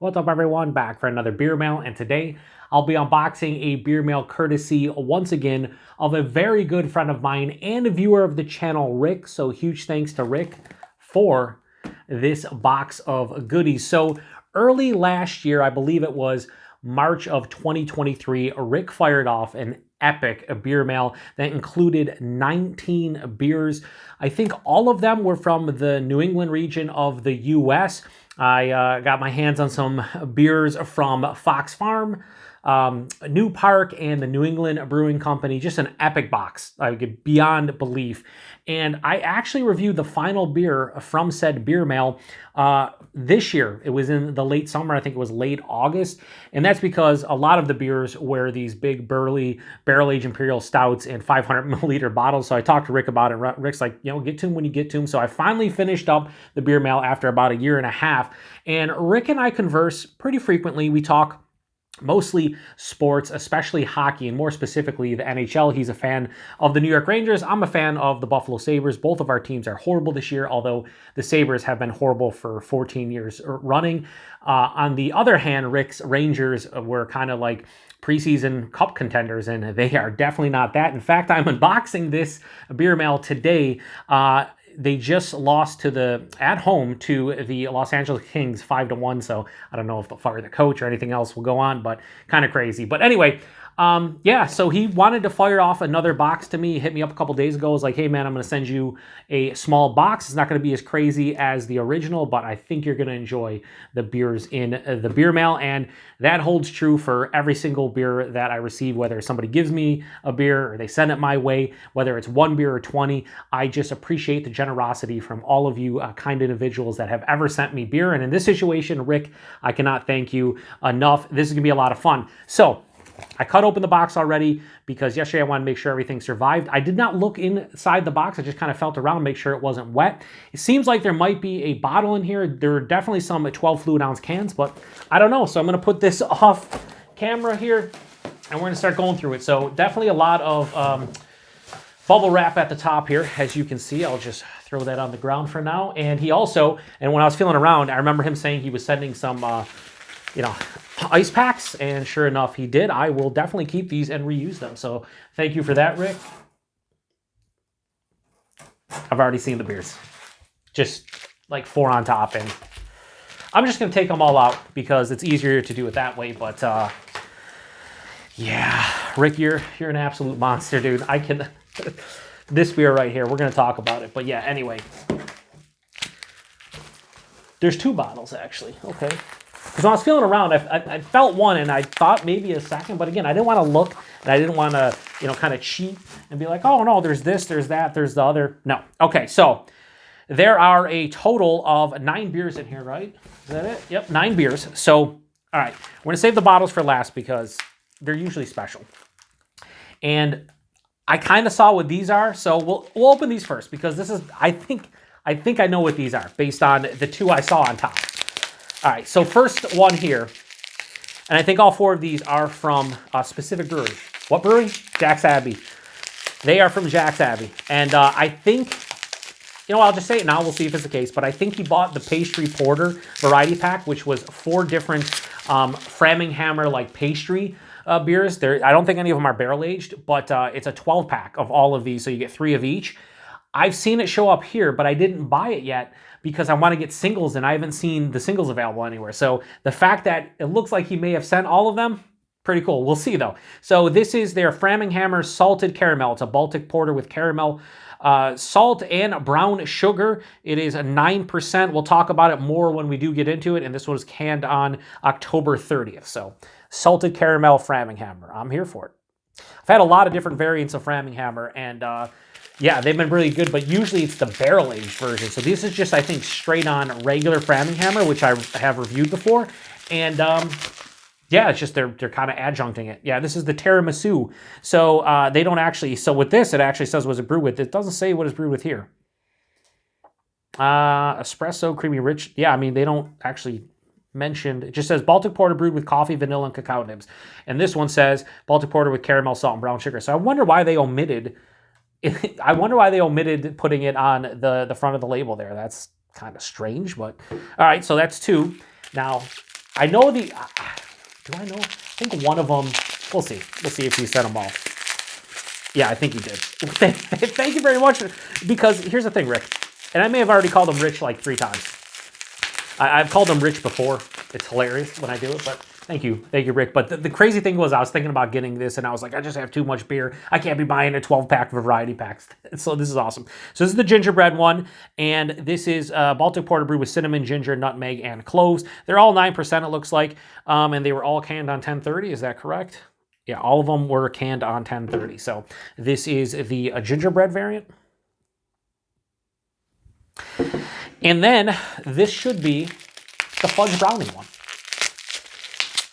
What's up, everyone? Back for another beer mail, and today I'll be unboxing a beer mail courtesy once again of a very good friend of mine and a viewer of the channel, Rick. So huge thanks to Rick for this box of goodies. So early last year, I believe it was March of 2023, Rick fired off an epic beer mail that included 19 beers. I think all of them were from the New England region of the US. I got my hands on some beers from Fox Farm, New Park, and the New England Brewing Company. Just an epic box, like beyond belief. And I actually reviewed the final beer from said beer mail this year. It was in the late summer. I think it was late August. And that's because a lot of the beers were these big burly barrel-aged imperial stouts in 500 milliliter bottles. So I talked to Rick about it. Rick's like, get to them when you get to them. So I finally finished up the beer mail after about a year and a half. And Rick and I converse pretty frequently. We talk mostly sports, especially hockey, and more specifically the NHL. He's a fan of the New York Rangers. I'm a fan of the Buffalo Sabres. Both of our teams are horrible this year, although the Sabres have been horrible for 14 years running. On the other hand, Rick's Rangers were kind of like preseason cup contenders, and they are definitely not that. In fact, I'm unboxing this beer mail today. They just lost at home to the Los Angeles Kings 5-1. So I don't know if they'll fire the coach or anything else will go on, but kind of crazy. But anyway, yeah, so he wanted to fire off another box to me. He hit me up a couple days ago. I was like, hey man, I'm going to send you a small box. It's not going to be as crazy as the original, but I think you're going to enjoy the beers in the beer mail. And that holds true for every single beer that I receive, whether somebody gives me a beer or they send it my way, whether it's one beer or 20. I just appreciate the generosity from all of you kind individuals that have ever sent me beer. And in this situation, Rick, I cannot thank you enough. This is going to be a lot of fun. So I cut open the box already because yesterday I wanted to make sure everything survived. I did not look inside the box. I just kind of felt around, make sure it wasn't wet. It seems like there might be a bottle in here. There are definitely some 12 fluid ounce cans, but I don't know. So I'm going to put this off camera here and we're going to start going through it. So definitely a lot of bubble wrap at the top here. As you can see, I'll just throw that on the ground for now. And he also, and when I was feeling around, I remember him saying he was sending some, ice packs, and sure enough, he did. I will definitely keep these and reuse them. So thank you for that, Rick. I've already seen the beers. Just like 4 on top, and I'm just going to take them all out because it's easier to do it that way. But yeah, Rick, you're an absolute monster, dude. I can... This beer right here, we're going to talk about it. But yeah, anyway. There's 2 bottles, actually. Okay. Because when I was feeling around, I felt one, and I thought maybe a second. But again, I didn't want to look, and I didn't want to, kind of cheat and be like, oh, no, there's this, there's that, there's the other. No. Okay, so there are a total of 9 beers in here, right? Is that it? Yep, 9 beers. So, all right, we're going to save the bottles for last because they're usually special. And I kind of saw what these are, so we'll open these first because this is, I think I know what these are based on the 2 I saw on top. All right, so first one here, and I think all 4 of these are from a specific brewery. What brewery? Jack's Abbey. They are from Jack's Abbey. And I think, I'll just say it now. We'll see if it's the case. But I think he bought the pastry porter variety pack, which was 4 different Framingham like pastry beers. I don't think any of them are barrel-aged, but it's a 12-pack of all of these, so you get 3 of each. I've seen it show up here, but I didn't buy it yet because I want to get singles, and I haven't seen the singles available anywhere. So the fact that it looks like he may have sent all of them, pretty cool. We'll see, though. So this is their Framingham Salted Caramel. It's a Baltic Porter with caramel, salt, and brown sugar. It is a 9%. We'll talk about it more when we do get into it, and this was canned on October 30th. So Salted Caramel Framingham. I'm here for it. I've had a lot of different variants of Framingham, and yeah, they've been really good, but usually it's the barrel-aged version. So this is just, I think, straight-on regular Framingham, which I have reviewed before. And, yeah, it's just they're kind of adjuncting it. Yeah, this is the tiramisu. So they don't actually... So with this, it actually says what it's brewed with. It doesn't say what it's brewed with here. Espresso, creamy, rich. Yeah, I mean, they don't actually mention... It just says Baltic Porter brewed with coffee, vanilla, and cacao nibs. And this one says Baltic Porter with caramel, salt, and brown sugar. So I wonder why they omitted... putting it on the front of the label there. That's kind of strange, but all right, so that's 2. Now, I know the, do I know? I think one of them, we'll see. We'll see if he sent them all. Yeah, I think he did. Thank you very much. Because here's the thing, Rick. And I may have already called him Rich like 3 times. I've called him Rich before. It's hilarious when I do it, but thank you, Rick. But the crazy thing was I was thinking about getting this, and I was like, I just have too much beer. I can't be buying a 12-pack variety packs. So this is awesome. So this is the gingerbread one, and this is Baltic Porter brewed with cinnamon, ginger, nutmeg, and cloves. They're all 9%, it looks like, and they were all canned on 1030. Is that correct? Yeah, all of them were canned on 1030. So this is the gingerbread variant. And then this should be the fudge brownie one.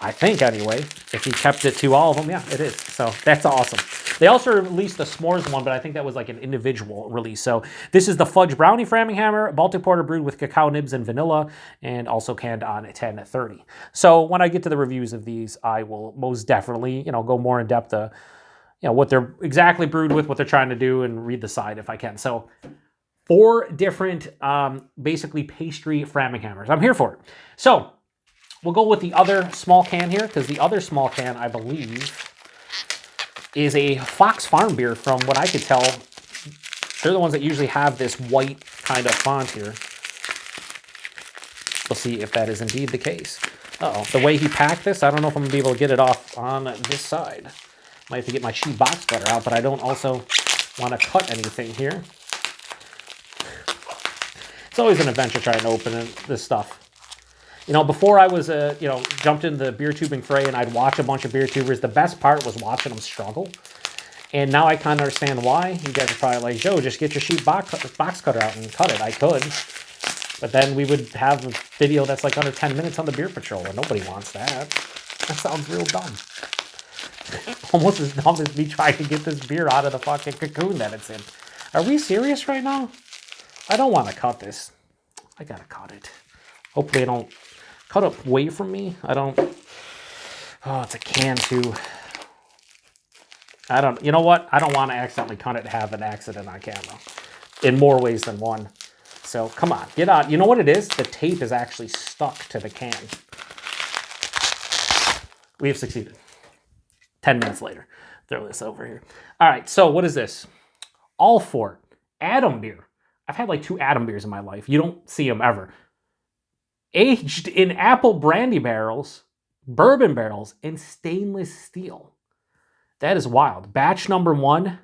I think, anyway. If he kept it to all of them, yeah, it is. So that's awesome. They also released the s'mores one, but I think that was like an individual release. So this is the fudge brownie Framingham, Baltic Porter brewed with cacao nibs and vanilla, and also canned on 1030. So when I get to the reviews of these, I will most definitely, go more in depth, what they're exactly brewed with, what they're trying to do, and read the side if I can. So 4 different, basically pastry Framinghammers. I'm here for it. So we'll go with the other small can here, because the other small can, I believe, is a Fox Farm beer. From what I could tell, they're the ones that usually have this white kind of font here. We'll see if that is indeed the case. Uh-oh, the way he packed this, I don't know if I'm going to be able to get it off on this side. Might have to get my cheap box cutter out, but I don't also want to cut anything here. It's always an adventure trying to open this stuff. Before I was, jumped in the beer tubing fray and I'd watch a bunch of beer tubers, the best part was watching them struggle. And now I kind of understand why. You guys are probably like, Joe, just get your sheet box cutter out and cut it. I could. But then we would have a video that's like under 10 minutes on the Beer Patrol, and nobody wants that. That sounds real dumb. Almost as dumb as me trying to get this beer out of the fucking cocoon that it's in. Are we serious right now? I don't want to cut this. I gotta cut it. Hopefully I don't cut it away from me. Oh, it's a can too. You know what? I don't want to accidentally cut it and have an accident on camera. In more ways than one. So come on, get out. You know what it is? The tape is actually stuck to the can. We have succeeded. 10 minutes later. Throw this over here. All right, so what is this? All for Adam beer. I've had like 2 Adam beers in my life. You don't see them ever. Aged in apple brandy barrels, bourbon barrels, and stainless steel. That is wild. Batch number 1,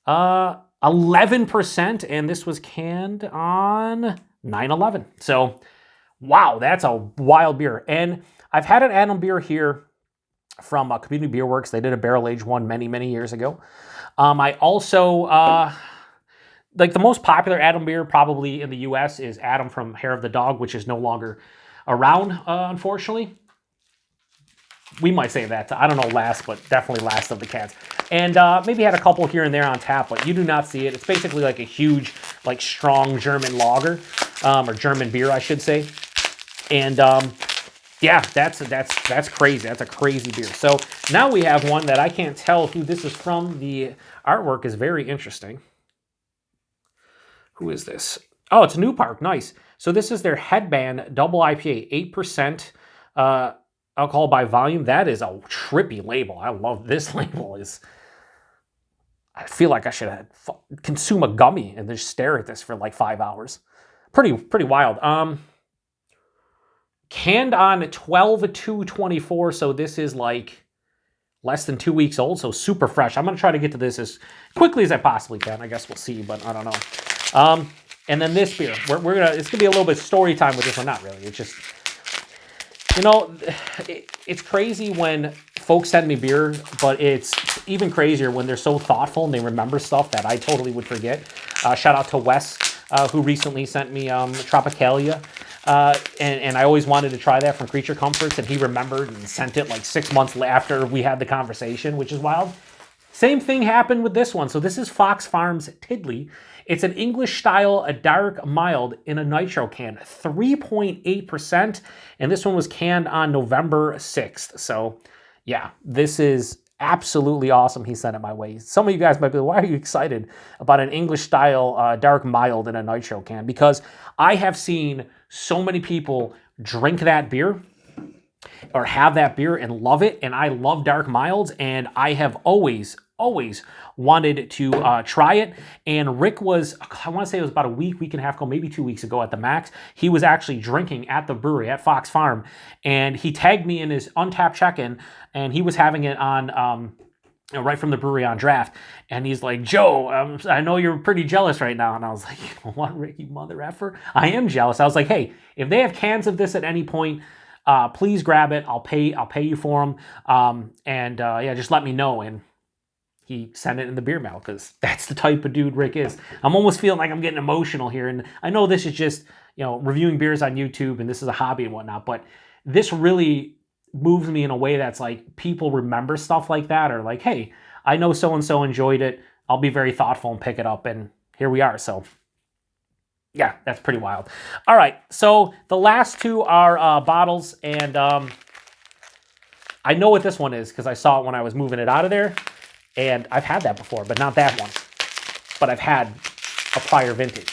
11%, and this was canned on 9/11. So, wow, that's a wild beer. And I've had an Adam beer here from Community Beer Works. They did a barrel-aged one many, many years ago. I also... like the most popular Adam beer probably in the U.S. is Adam from Hair of the Dog, which is no longer around, unfortunately. We might say that. I don't know last, but definitely last of the cans. And maybe had a couple here and there on tap, but you do not see it. It's basically like a huge, like strong German lager, or German beer, I should say. And yeah, that's crazy. That's a crazy beer. So now we have one that I can't tell who this is from. The artwork is very interesting. Who is this? Oh, it's New Park. Nice. So this is their Headband Double IPA, 8% alcohol by volume. That is a trippy label. I love this label. I feel like I should consume a gummy and just stare at this for like 5 hours. Pretty wild. Canned on 12/2/24, so this is like less than 2 weeks old, so super fresh. I'm going to try to get to this as quickly as I possibly can. I guess we'll see, but I don't know. And then this beer, it's gonna be a little bit story time with this one. Not really. It's just, it's crazy when folks send me beer, but it's even crazier when they're so thoughtful and they remember stuff that I totally would forget. Shout out to Wes, who recently sent me Tropicalia, and I always wanted to try that from Creature Comforts, and he remembered and sent it like 6 months after we had the conversation, which is wild. Same thing happened with this one. So this is Fox Farms Tiddly. It's an English style, a dark mild in a nitro can, 3.8%. And this one was canned on November 6th. So yeah, this is absolutely awesome. He sent it my way. Some of you guys might be like, why are you excited about an English style dark mild in a nitro can? Because I have seen so many people drink that beer or have that beer and love it. And I love dark milds, and I have always wanted to try it. And Rick was, I want to say it was about a week and a half ago, maybe 2 weeks ago at the Max. He was actually drinking at the brewery at Fox Farm, and he tagged me in his Untapped check-in, and he was having it on right from the brewery on draft. And he's like, Joe, I know you're pretty jealous right now. And I was like, you know what, Rick, you mother effer? I am jealous. I was like, hey, if they have cans of this at any point, please grab it. I'll pay you for them. Yeah, just let me know. And he sent it in the beer mail, because that's the type of dude Rick is. I'm almost feeling like I'm getting emotional here. And I know this is just, reviewing beers on YouTube, and this is a hobby and whatnot, but this really moves me in a way that's like, people remember stuff like that, or like, hey, I know so-and-so enjoyed it. I'll be very thoughtful and pick it up, and here we are. So yeah, that's pretty wild. All right, so the last two are bottles, and I know what this one is because I saw it when I was moving it out of there, and I've had that before, but not that one. But I've had a prior vintage.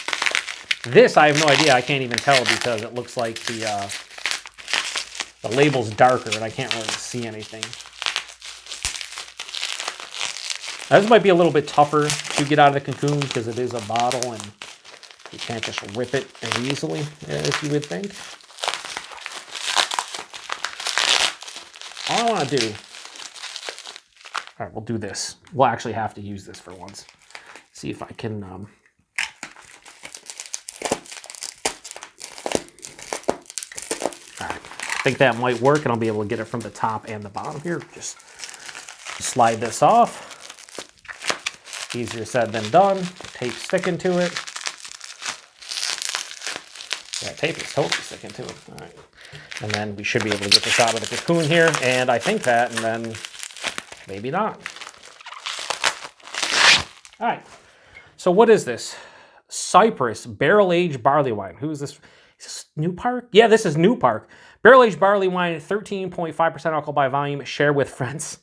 This, I have no idea. I can't even tell because it looks like the label's darker and I can't really see anything. Now, this might be a little bit tougher to get out of the cocoon because it is a bottle and you can't just rip it as easily as you would think. All I want to do... All right, we'll do this. We'll actually have to use this for once. See if I can... I think that might work, and I'll be able to get it from the top and the bottom here. Just slide this off. Easier said than done. Tape sticking to it. Yeah, tape is totally sticking to it. All right. And then we should be able to get this out of the cocoon here, and I think that, and then maybe not. All right. So what is this? Cypress Barrel-Aged Barley Wine. Who is this? Is this New Park? Yeah, this is New Park. Barrel-aged barley wine, 13.5% alcohol by volume. Share with friends.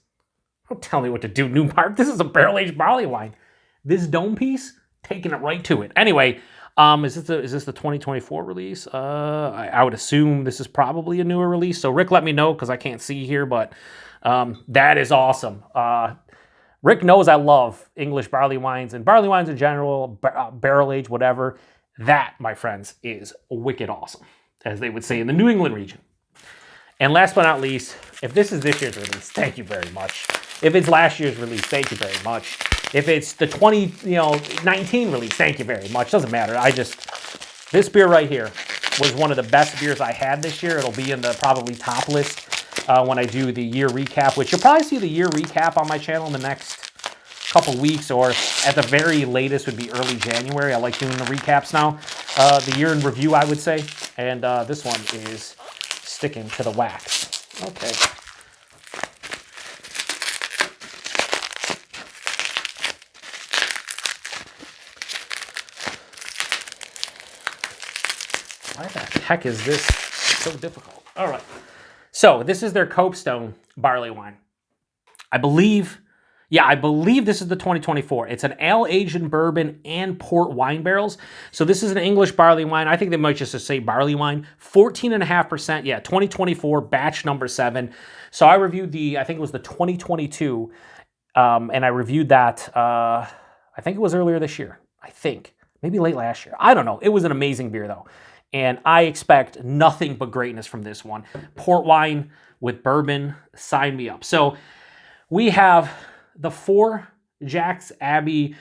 Don't tell me what to do, New Park. This is a barrel-aged barley wine. This dome piece, taking it right to it. Anyway, is this the 2024 release? I would assume this is probably a newer release. So Rick, let me know because I can't see here, but that is awesome. Rick knows I love English barley wines and barley wines in general, barrel-aged, whatever. That, my friends, is wicked awesome, as they would say in the New England region. And last but not least, if this is this year's release, thank you very much. If it's last year's release, thank you very much. If it's the 2019 release, thank you very much. Doesn't matter. This beer right here was one of the best beers I had this year. It'll be in the probably top list when I do the year recap, which you'll probably see the year recap on my channel in the next couple weeks, or at the very latest would be early January. I like doing the recaps now. The year in review, I would say. And this one is sticking to the wax. Okay. Why the heck is this so difficult? All right. So this is their Copestone barley wine. I believe this is the 2024. It's an ale-aged in bourbon and port wine barrels. So this is an English barley wine. I think they might just say barley wine. 14.5%. Yeah, 2024, batch number 7. So I reviewed I think it was the 2022, and I reviewed that, I think it was earlier this year. I think. Maybe late last year. I don't know. It was an amazing beer, though. And I expect nothing but greatness from this one. Port wine with bourbon, sign me up. So we have the 4 Jack's Abbey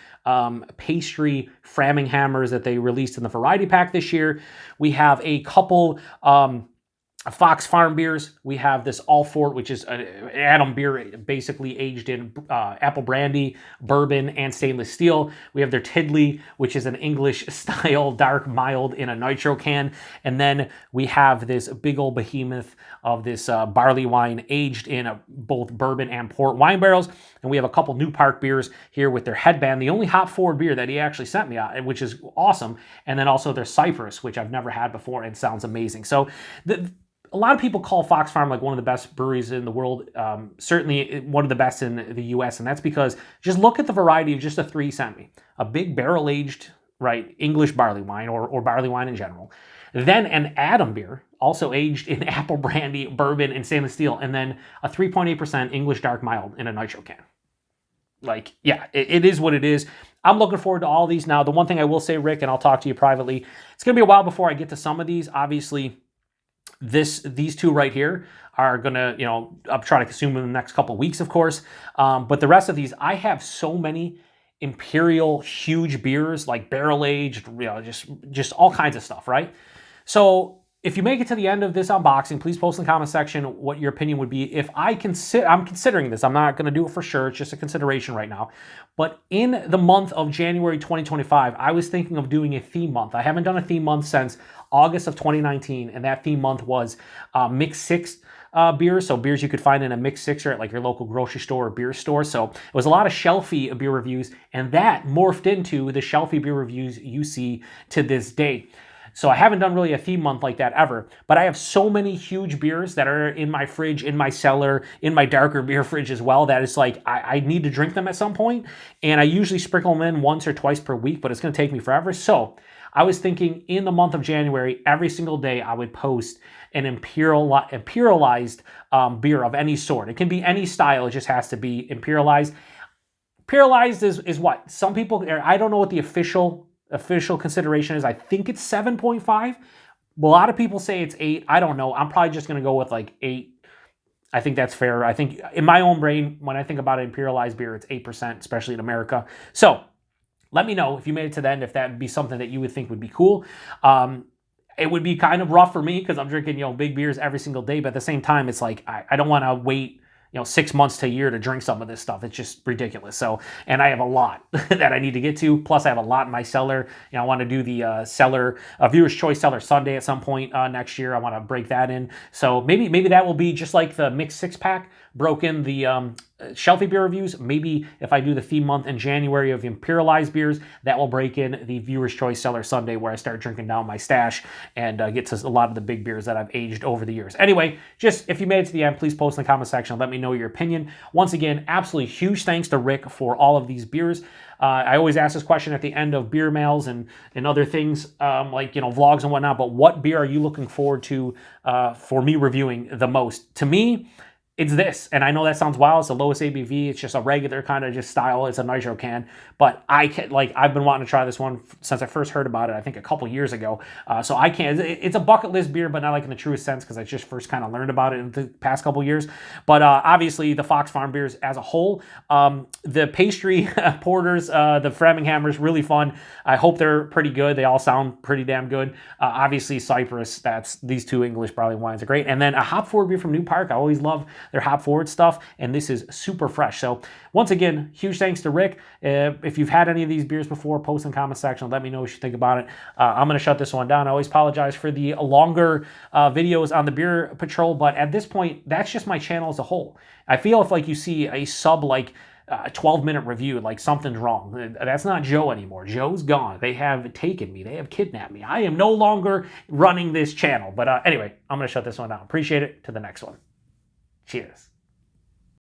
pastry Framinghams that they released in the variety pack this year. We have a couple Fox Farm beers. We have this All Fort, which is an Adam beer, basically aged in apple brandy, bourbon, and stainless steel. We have their Tiddly, which is an English-style dark mild in a nitro can. And then we have this big old behemoth of this barley wine aged in both bourbon and port wine barrels. And we have a couple New Park beers here with their Headband, the only hop forward beer that he actually sent me, which is awesome. And then also their Cypress, which I've never had before and sounds amazing. So a lot of people call Fox Farm like one of the best breweries in the world, certainly one of the best in the U.S., and that's because just look at the variety of just the 3 he sent me. A big barrel-aged, right, English barley wine or barley wine in general. Then an Adam beer, also aged in apple brandy, bourbon, and stainless steel, and then a 3.8% English dark mild in a nitro can. Like, yeah, it is what it is. I'm looking forward to all these now. The one thing I will say, Rick, and I'll talk to you privately, it's going to be a while before I get to some of these. Obviously, these two right here are going to, I'm trying to consume them in the next couple of weeks, of course. But the rest of these, I have so many imperial huge beers, like barrel aged, just all kinds of stuff, right? So if you make it to the end of this unboxing, please post in the comment section what your opinion would be. If I'm considering this, I'm not going to do it for sure. It's just a consideration right now. But in the month of January 2025, I was thinking of doing a theme month. I haven't done a theme month since August of 2019, and that theme month was mixed six beers, so beers you could find in a mixed sixer at like your local grocery store or beer store. So it was a lot of shelfie beer reviews, and that morphed into the shelfie beer reviews you see to this day. So I haven't done really a theme month like that ever, but I have so many huge beers that are in my fridge, in my cellar, in my darker beer fridge as well, that it's like I need to drink them at some point, and I usually sprinkle them in once or twice per week, but it's going to take me forever. So I was thinking in the month of January, every single day I would post an imperialized beer of any sort. It can be any style, it just has to be imperialized. Imperialized is what? Some people, I don't know what the official consideration is. I think it's 7.5. A lot of people say it's 8. I don't know. I'm probably just going to go with like 8. I think that's fair. I think in my own brain, when I think about an imperialized beer, it's 8%, especially in America. So let me know if you made it to the end, if that would be something that you would think would be cool. It would be kind of rough for me because I'm drinking, big beers every single day. But at the same time, it's like I don't want to wait 6 months to a year to drink some of this stuff. It's just ridiculous. So, and I have a lot that I need to get to. Plus, I have a lot in my cellar. I want to do the cellar, Viewer's Choice Cellar Sunday at some point next year. I want to break that in. So maybe that will be just like the mixed six pack broke in the shelfie beer reviews. Maybe if I do the theme month in January of imperialized beers, that will break in the Viewer's Choice Cellar Sunday, where I start drinking down my stash and get to a lot of the big beers that I've aged over the years. Anyway, just if you made it to the end, please post in the comment section. Let me know your opinion. Once again, absolutely huge thanks to Rick for all of these beers. I always ask this question at the end of beer mails and other things like vlogs and whatnot. But what beer are you looking forward to for me reviewing the most? To me, it's this, and I know that sounds wild. It's the lowest ABV. It's just a regular kind of just style. It's a nitro can, but I've been wanting to try this one since I first heard about it. I think a couple years ago. So I can't. It's a bucket list beer, but not like in the truest sense because I just first kind of learned about it in the past couple years. But obviously the Fox Farm beers as a whole, the pastry porters, the Framingham really fun. I hope they're pretty good. They all sound pretty damn good. Obviously Cypress. That's these two English barley wines are great, and then a hop forward beer from New Park. I always love their hop forward stuff, and this is super fresh. So once again, huge thanks to Rick. If you've had any of these beers before, post in the comment section. Let me know what you think about it. I'm going to shut this one down. I always apologize for the longer videos on the Beer Patrol, but at this point, that's just my channel as a whole. I feel if you see a sub 12-minute review, something's wrong. That's not Joe anymore. Joe's gone. They have taken me. They have kidnapped me. I am no longer running this channel. But anyway, I'm going to shut this one down. Appreciate it. To the next one. Cheers.